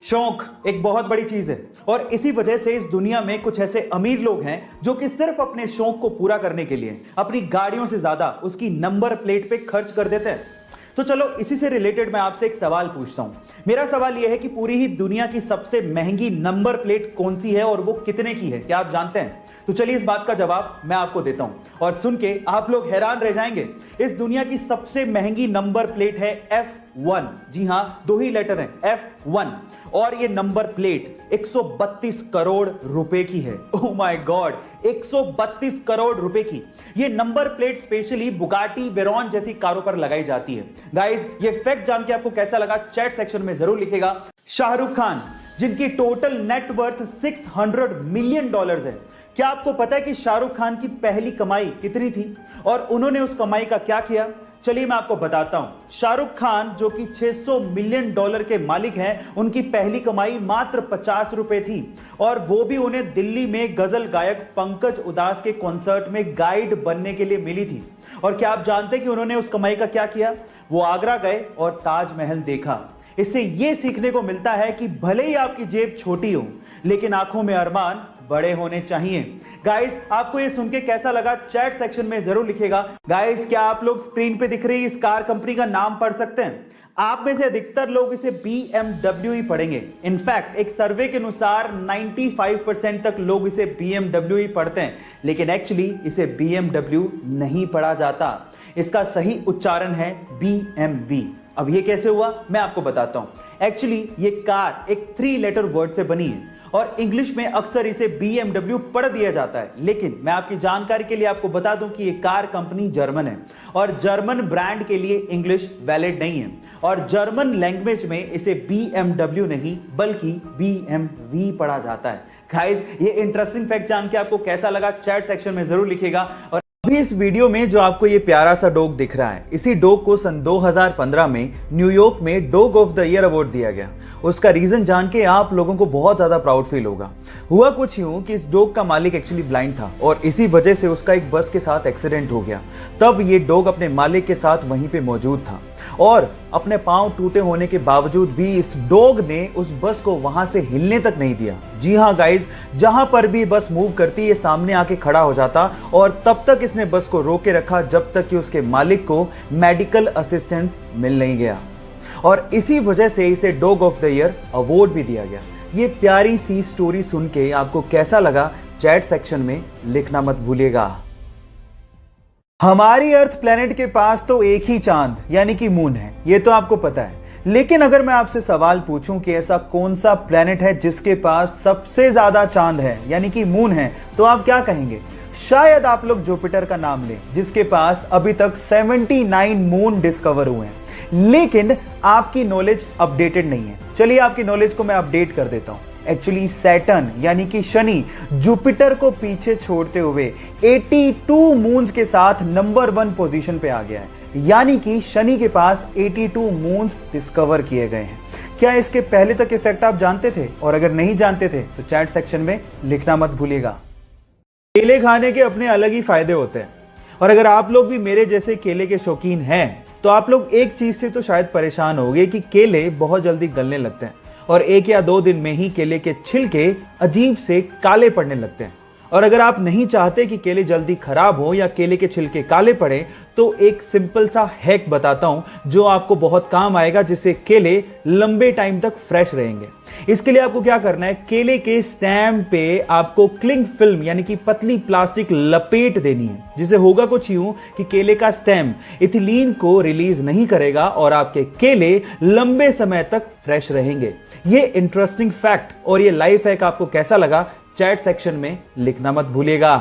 शौक एक बहुत बड़ी चीज है और इसी वजह से इस दुनिया में कुछ ऐसे अमीर लोग हैं जो कि सिर्फ अपने शौक को पूरा करने के लिए अपनी गाड़ियों से ज्यादा उसकी नंबर प्लेट पे खर्च कर देते हैं। तो चलो इसी से रिलेटेड मैं आपसे एक सवाल पूछता हूं। मेरा सवाल यह है कि पूरी ही दुनिया की सबसे महंगी नंबर प्लेट कौन सी है और वो कितने की है, क्या आप जानते हैं? तो चलिए इस बात का जवाब मैं आपको देता हूं और सुन के आप लोग हैरान रह जाएंगे। इस दुनिया की सबसे महंगी नंबर प्लेट है F1। जी हां, दो ही लेटर हैं F1 और ये नंबर प्लेट 132 करोड़ रुपए की है। ओह माय गॉड, 132 करोड़ रुपए की ये number plate specially Bugatti Veyron जैसी कारों पर लगाई जाती है। गाइस, ये फैक्ट जान के आपको कैसा लगा चैट सेक्शन में जरूर लिखेगा। शाहरुख खान जिनकी टोटल नेटवर्थ $600 मिलियन है, क्या आपको पता है कि शाहरुख खान की पहली कमाई कितनी थी और उन्होंने उस कमाई का क्या किया? चलिए मैं आपको बताता हूं। शाहरुख खान जो कि $600 मिलियन के मालिक हैं, उनकी पहली कमाई मात्र 50 रुपए थी और वो भी उन्हें दिल्ली में गजल गायक पंकज उदास के कॉन्सर्ट में गाइड बनने के लिए मिली थी। और क्या आप जानते हैं कि उन्होंने उस कमाई का क्या किया? वो आगरा गए और ताजमहल देखा। इससे यह सीखने को मिलता है कि भले ही आपकी जेब छोटी हो लेकिन आंखों में अरमान बड़े होने चाहिए। गाइस, आपको ये सुन के कैसा लगा चैट सेक्शन में जरूर लिखेगा। गाइस, क्या आप लोग स्क्रीन पे दिख रही इस कार कंपनी का नाम पढ़ सकते हैं? आप में से अधिकतर लोग इसे BMW ही पढ़ेंगे। इनफैक्ट एक सर्वे के अनुसार 95% तक लोग इसे BMW ही पढ़ते हैं, लेकिन एक्चुअली इसे BMW नहीं पढ़ा जाता। इसका सही उच्चारण है BMW। अब ये कैसे हुआ मैं आपको बताता हूं। एक्चुअली ये कार एक 3 लेटर वर्ड से बनी है और इंग्लिश में अक्सर इसे BMW पढ़ दिया जाता है, लेकिन मैं आपकी जानकारी के लिए आपको बता दूं कि ये कार कंपनी जर्मन है और जर्मन ब्रांड के लिए इंग्लिश वैलिड नहीं है और जर्मन लैंग्वेज में इसे BMW नहीं बल्कि BMW पढ़ा जाता है। गाइस, ये इंटरेस्टिंग फैक्ट जान के आपको कैसा लगा चैट सेक्शन में जरूर लिखेगा। और अभी इस वीडियो में जो आपको ये प्यारा सा डॉग दिख रहा है, इसी डॉग को सन 2015 में न्यूयॉर्क में dog of the year award दिया गया। उसका रीजन जान के आप लोगों को बहुत ज्यादा प्राउड फील होगा। हुआ कुछ यूं कि इस डॉग का मालिक एक्चुअली ब्लाइंड था और इसी वजह से उसका एक बस के साथ एक्सीडेंट हो गया। तब ये डॉग अपने मालिक के साथ वहीं पे मौजूद था और अपने पांव टूटे होने के बावजूद भी इस डॉग ने उस बस को वहां से हिलने तक नहीं दिया। जी हां गाइस, जहां पर भी बस मूव करती ये सामने आके खड़ा हो जाता और तब तक इसने बस को रोके रखा जब तक कि उसके मालिक को मेडिकल असिस्टेंस मिल नहीं गया और इसी वजह से इसे dog of the year award भी दिया गया। ये प्यारी सी स्टोरी सुन के आपको कैसा लगा चैट सेक्शन में लिखना मत भूलिएगा। हमारी अर्थ प्लेनेट के पास तो एक ही चांद यानी कि मून है, ये तो आपको पता है। लेकिन अगर मैं आपसे सवाल पूछूं कि ऐसा कौन सा प्लेनेट है जिसके पास सबसे ज्यादा चांद है यानी कि मून है, तो आप क्या कहेंगे? शायद आप लोग जुपिटर का नाम लें जिसके पास अभी तक 79 मून डिस्कवर हुए हैं, लेकिन आपकी नॉलेज अपडेटेड नहीं है। चलिए आपकी नॉलेज को मैं अपडेट कर देता हूं। एक्चुअली सैटर्न यानी कि शनि जुपिटर को पीछे छोड़ते हुए 82 मून्स के साथ नंबर 1 पोजीशन पे आ गया है, यानी कि शनि के पास 82 मून्स डिस्कवर किए गए हैं। क्या इसके पहले तक इफेक्ट आप जानते थे? और अगर नहीं जानते थे तो चैट सेक्शन में लिखना मत भूलिएगा। केले खाने के अपने अलग ही फायदे होते हैं और अगर आप लोग भी मेरे जैसे केले के शौकीन हैं तो आप लोग एक चीज से तो शायद परेशान होंगे कि केले बहुत जल्दी गलने लगते हैं और 1 या 2 दिन में ही केले के छिलके अजीब से काले पड़ने लगते हैं। और अगर आप नहीं चाहते कि केले जल्दी खराब हो या केले के छिलके काले पड़े तो एक सिंपल सा हैक बताता हूं जो आपको बहुत काम आएगा, जिससे केले लंबे टाइम तक फ्रेश रहेंगे। इसके लिए आपको क्या करना है, केले के स्टेम पे आपको क्लिंग फिल्म यानी कि पतली प्लास्टिक लपेट देनी है, जिसे होगा कुछ यूं कि केले का स्टेम इथिलीन को रिलीज नहीं करेगा और आपके केले लंबे समय तक फ्रेश रहेंगे। ये इंटरेस्टिंग फैक्ट और ये लाइफ हैक आपको कैसा लगा चैट सेक्शन में लिखना मत भूलिएगा।